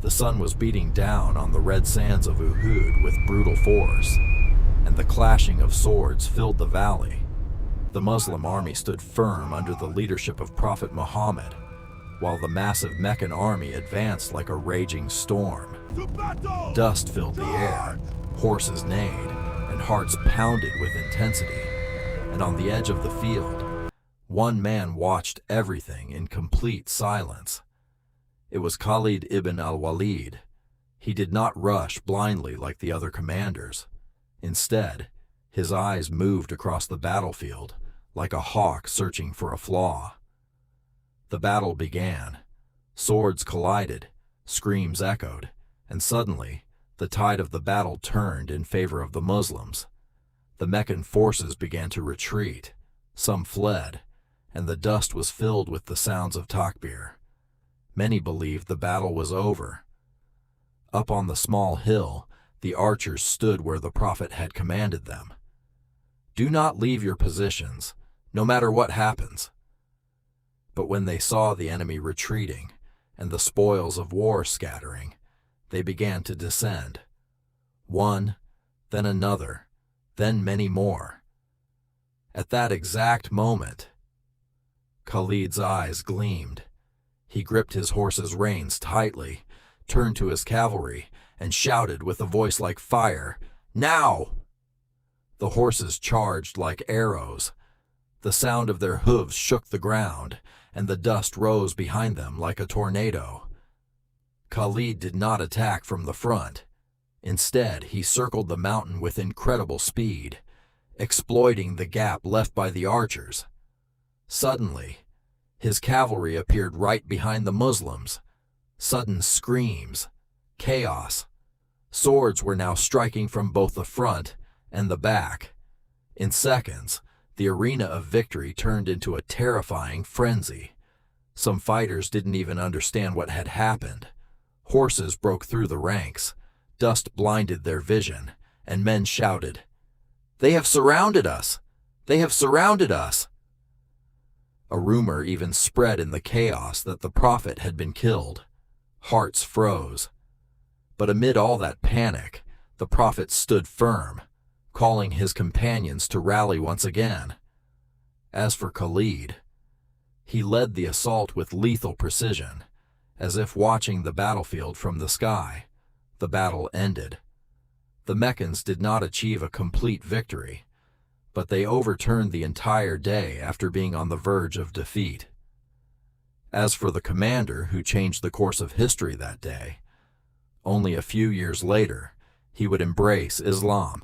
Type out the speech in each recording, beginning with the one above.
The sun was beating down on the red sands of Uhud with brutal force, and the clashing of swords filled the valley. The Muslim army stood firm under the leadership of Prophet Muhammad, while the massive Meccan army advanced like a raging storm. Dust filled the air, horses neighed, and hearts pounded with intensity. And on the edge of the field, one man watched everything in complete silence. It was Khalid ibn al-Walid. He did not rush blindly like the other commanders. Instead, his eyes moved across the battlefield like a hawk searching for a flaw. The battle began. Swords collided, screams echoed, and suddenly, the tide of the battle turned in favor of the Muslims. The Meccan forces began to retreat. Some fled, and the dust was filled with the sounds of takbir. Many believed the battle was over. Up on the small hill, the archers stood where the Prophet had commanded them. "Do not leave your positions, no matter what happens." But when they saw the enemy retreating and the spoils of war scattering, they began to descend. One, then another, then many more. At that exact moment, Khalid's eyes gleamed. He gripped his horse's reins tightly, turned to his cavalry, and shouted with a voice like fire, "Now!" The horses charged like arrows. The sound of their hooves shook the ground, and the dust rose behind them like a tornado. Khalid did not attack from the front. Instead, he circled the mountain with incredible speed, exploiting the gap left by the archers. Suddenly, his cavalry appeared right behind the Muslims. Sudden screams, chaos. Swords were now striking from both the front and the back. In seconds, the arena of victory turned into a terrifying frenzy. Some fighters didn't even understand what had happened. Horses broke through the ranks, dust blinded their vision, and men shouted, "They have surrounded us! They have surrounded us!" A rumor even spread in the chaos that the Prophet had been killed. Hearts froze. But amid all that panic, the Prophet stood firm, calling his companions to rally once again. As for Khalid, he led the assault with lethal precision, as if watching the battlefield from the sky. The battle ended. The Meccans did not achieve a complete victory, but they overturned the entire day after being on the verge of defeat. As for the commander who changed the course of history that day, only a few years later, he would embrace Islam.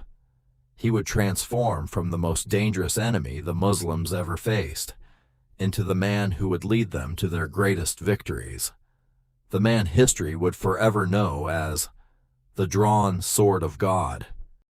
He would transform from the most dangerous enemy the Muslims ever faced into the man who would lead them to their greatest victories. The man history would forever know as the drawn sword of God.